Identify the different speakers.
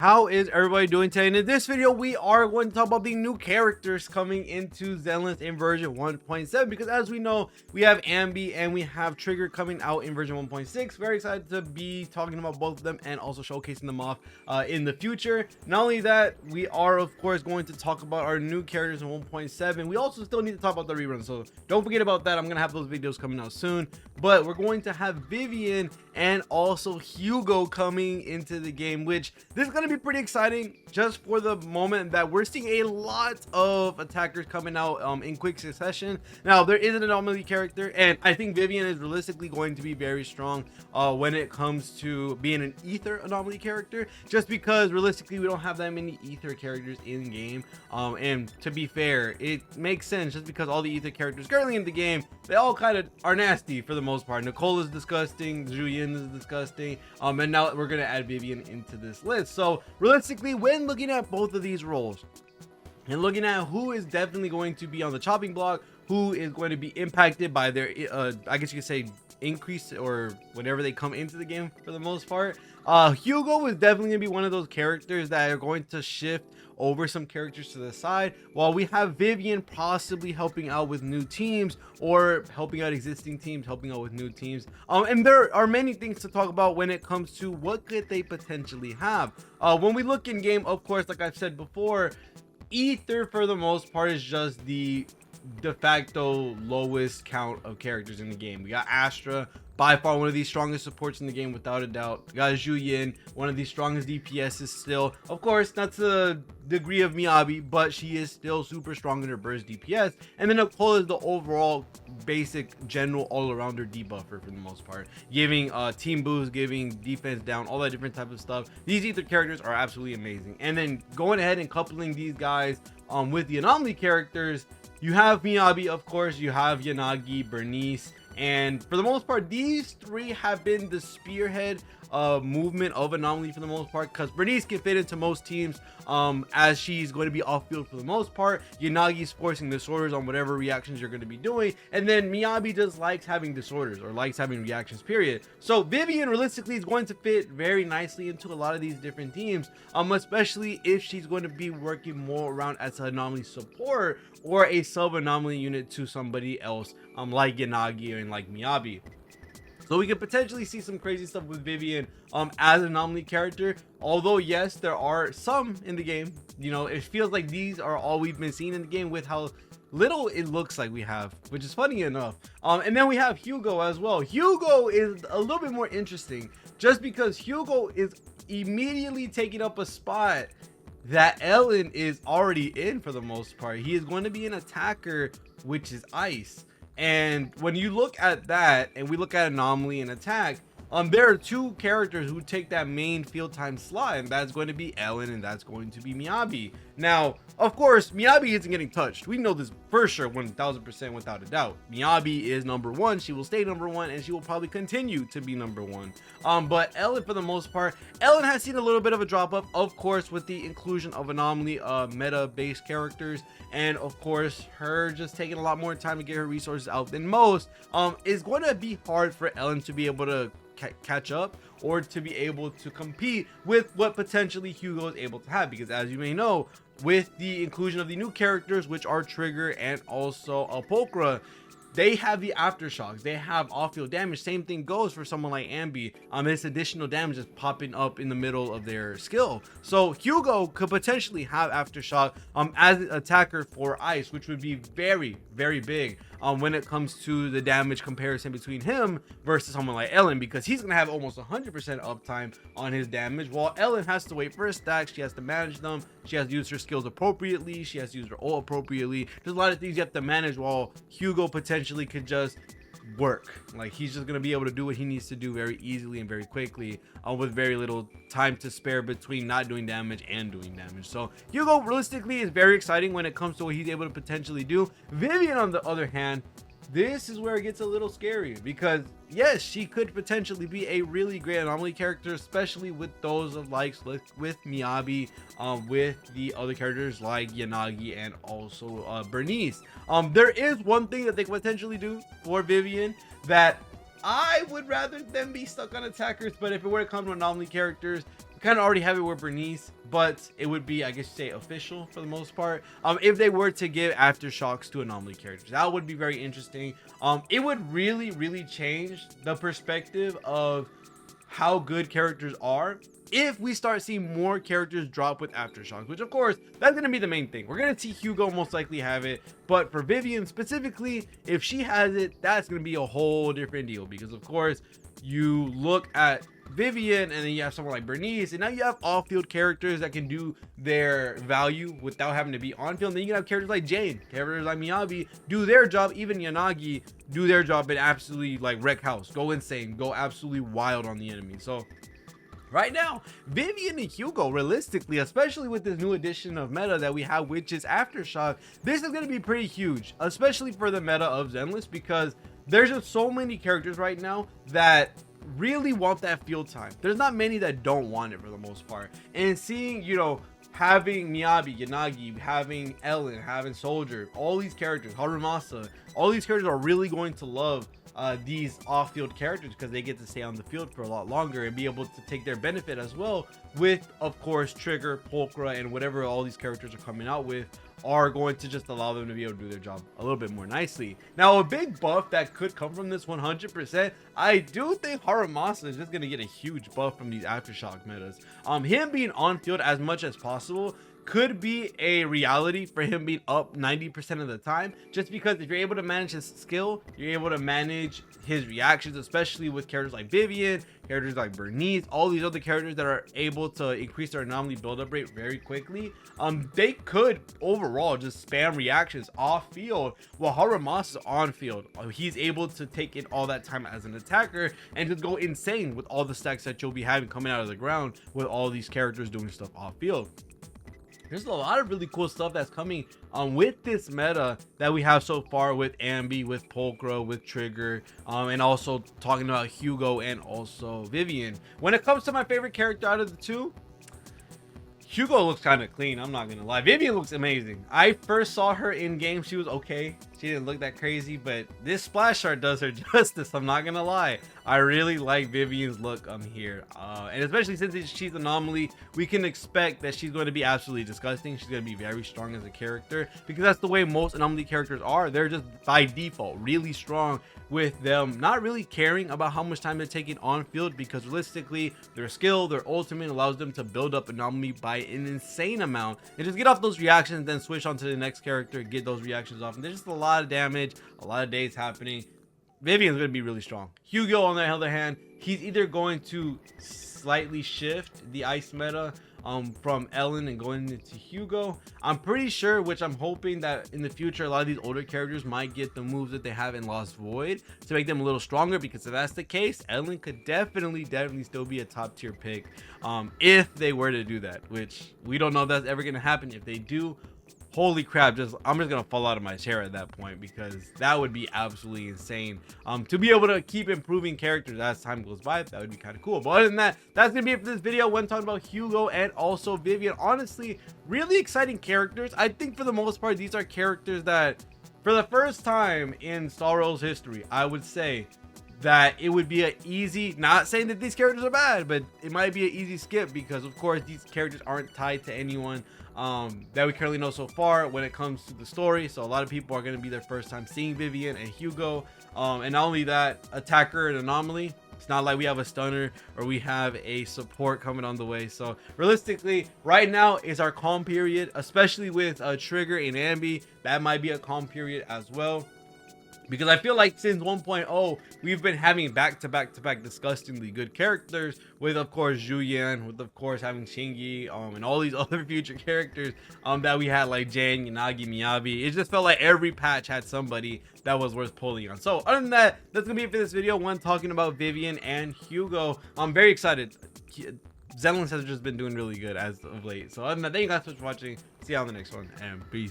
Speaker 1: How is everybody doing today? And in this video, we are going to talk about the new characters coming into Zenless in version 1.7, because as we know, we have Ambi and we have Trigger coming out in version 1.6. Very excited to be talking about both of them and also showcasing them off in the future. Not only that, we are of course going to talk about our new characters in 1.7. We also still need to talk about the rerun, so don't forget about that. I'm gonna have those videos coming out soon, but we're going to have Vivian and also Hugo coming into the game, which this is going to be pretty exciting just for the moment that we're seeing a lot of attackers coming out in quick succession. Now there is an anomaly character, and I think Vivian is realistically going to be very strong when it comes to being an ether anomaly character, just because realistically we don't have that many ether characters in game, and to be fair, it makes sense just because all the ether characters currently in the game, they all kind of are nasty for the most part. Nicole is disgusting, Julian is disgusting, and now we're gonna add Vivian into this list. So realistically, when looking at both of these roles and looking at who is definitely going to be on the chopping block, who is going to be impacted by their I guess you could say increase or whenever they come into the game, for the most part, Hugo is definitely gonna be one of those characters that are going to shift over some characters to the side, while we have Vivian possibly helping out with new teams or helping out existing teams, helping out with new teams. And there are many things to talk about when it comes to what could they potentially have. When we look in game, of course, like I've said before, ether for the most part is just the de facto lowest count of characters in the game. We got Astra, by far one of the strongest supports in the game without a doubt. We got Julian, one of the strongest DPSs still. Of course, not to the degree of Miyabi, but she is still super strong in her burst DPS. And then Nicole is the overall basic general all-arounder debuffer for the most part, giving team boost, giving defense down, all that different type of stuff. These ether characters are absolutely amazing. And then going ahead and coupling these guys with the anomaly characters, you have Miyabi, of course, you have Yanagi, Bernice, and for the most part, these three have been the spearhead movement of anomaly for the most part, because Bernice can fit into most teams as she's going to be off field for the most part. Yanagi's forcing disorders on whatever reactions you're going to be doing, and then Miyabi just likes having disorders or likes having reactions, period. So Vivian realistically is going to fit very nicely into a lot of these different teams, especially if she's going to be working more around as an anomaly support or a sub anomaly unit to somebody else like Yanagi and like Miyabi. So we could potentially see some crazy stuff with Vivian as an anomaly character. Although yes, there are some in the game, you know, it feels like these are all we've been seeing in the game with how little it looks like we have, which is funny enough. And then we have Hugo as well. Hugo is a little bit more interesting just because Hugo is immediately taking up a spot that Ellen is already in for the most part. He is going to be an attacker, which is ice. And when you look at that and we look at anomaly and attack, there are two characters who take that main field time slot, and that's going to be Ellen and that's going to be Miyabi. Now, of course, Miyabi isn't getting touched. We know this for sure, 1000% without a doubt. Miyabi is number one. She will stay number one, and she will probably continue to be number one. But Ellen, for the most part, Ellen has seen a little bit of a drop up, of course, with the inclusion of anomaly meta-based characters, and of course, her just taking a lot more time to get her resources out than most. Is going to be hard for Ellen to be able to catch up or to be able to compete with what potentially Hugo is able to have, because as you may know, with the inclusion of the new characters, which are Trigger and also Pokra, they have the aftershocks, they have off-field damage. Same thing goes for someone like Ambi. This additional damage is popping up in the middle of their skill. So Hugo could potentially have aftershock as an attacker for ice, which would be very, very big when it comes to the damage comparison between him versus someone like Ellen, because he's gonna have almost 100% uptime on his damage, while Ellen has to wait for a stack. She has to manage them, she has to use her skills appropriately, she has to use her ult appropriately. There's a lot of things you have to manage, while Hugo potentially could just work. Like, he's just gonna be able to do what he needs to do very easily and very quickly with very little time to spare between not doing damage and doing damage. So Hugo realistically is very exciting when it comes to what he's able to potentially do. Vivian, on the other hand, this is where it gets a little scary, because yes, she could potentially be a really great anomaly character, especially with those of likes with Miyabi, with the other characters like Yanagi and also Bernice. There is one thing that they could potentially do for Vivian that I would rather them be stuck on attackers, but if it were to come to anomaly characters, kind of already have it with Bernice, but it would be, I guess you say, official for the most part. If they were to give Aftershocks to anomaly characters, that would be very interesting. It would really change the perspective of how good characters are if we start seeing more characters drop with Aftershocks, which of course that's going to be the main thing. We're going to see Hugo most likely have it, but for Vivian specifically, if she has it, that's going to be a whole different deal, because of course you look at Vivian and then you have someone like Bernice, and now you have off-field characters that can do their value without having to be on-field. And then you can have characters like Jane, characters like Miyabi do their job, even Yanagi do their job and absolutely like wreck house, go insane, go absolutely wild on the enemy. So right now, Vivian and Hugo, realistically, especially with this new edition of meta that we have, which is Aftershock, this is going to be pretty huge, especially for the meta of Zenless, because there's just so many characters right now that really want that field time. There's not many that don't want it for the most part. And seeing, you know, having Miyabi, Yanagi, having Ellen, having Soldier, all these characters, Harumasa, all these characters are really going to love these off-field characters, because they get to stay on the field for a lot longer and be able to take their benefit as well with, of course, Trigger, Pulchra, and whatever all these characters are coming out with are going to just allow them to be able to do their job a little bit more nicely. Now, a big buff that could come from this 100%, I do think Harumasa is just going to get a huge buff from these Aftershock metas. Him being on field as much as possible could be a reality for him being up 90% of the time, just because if you're able to manage his skill, you're able to manage his reactions, especially with characters like Vivian, characters like Bernice, all these other characters that are able to increase their anomaly build-up rate very quickly. They could overall just spam reactions off field while Harumasa is on field. He's able to take in all that time as an attacker and just go insane with all the stacks that you'll be having coming out of the ground with all these characters doing stuff off field. There's a lot of really cool stuff that's coming with this meta that we have so far with Ambi, with Pulchra, with Trigger, and also talking about Hugo and also Vivian. When it comes to my favorite character out of the two, Hugo looks kind of clean, I'm not gonna lie. Vivian looks amazing. I first saw her in game, she was okay. She didn't look that crazy, but this splash art does her justice, I'm not gonna lie. I really like Vivian's look here. And especially since she's anomaly, we can expect that she's going to be absolutely disgusting. She's going to be very strong as a character, because that's the way most anomaly characters are. They're just by default really strong, with them not really caring about how much time they're taking on field, because realistically their skill, their ultimate allows them to build up anomaly by an insane amount and just get off those reactions, then switch on to the next character, get those reactions off, and there's just a lot of damage, a lot of days happening. Vivian's going to be really strong. Hugo, on the other hand, he's either going to slightly shift the ice meta from Ellen and going into Hugo. I'm pretty sure, which I'm hoping that in the future a lot of these older characters might get the moves that they have in Lost Void to make them a little stronger, because if that's the case, Ellen could definitely still be a top tier pick if they were to do that, which we don't know if that's ever going to happen. If they do, holy crap, I'm just gonna fall out of my chair at that point, because that would be absolutely insane. To be able to keep improving characters as time goes by, that would be kind of cool. But other than that, that's gonna be it for this video when talking about Hugo and also Vivian. Honestly, really exciting characters. I think for the most part, these are characters that for the first time in Star Wars history, I would say that it would be an easy, not saying that these characters are bad, but it might be an easy skip, because of course these characters aren't tied to anyone that we currently know so far when it comes to the story. So a lot of people are going to be their first time seeing Vivian and Hugo, and not only that, attacker and anomaly. It's not like we have a stunner or we have a support coming on the way. So realistically, right now is our calm period, especially with Trigger and Ambi. That might be a calm period as well, because I feel like since 1.0 we've been having back-to-back disgustingly good characters, with of course Julian, with of course having Shingi, and all these other future characters that we had, like Jane, Yanagi, Miyabi. It just felt like every patch had somebody that was worth pulling on. So other than that, that's gonna be it for this video when talking about Vivian and Hugo. I'm very excited. Zenless has just been doing really good as of late. So other than that, thank you guys so much for watching. See you on the next one, and peace.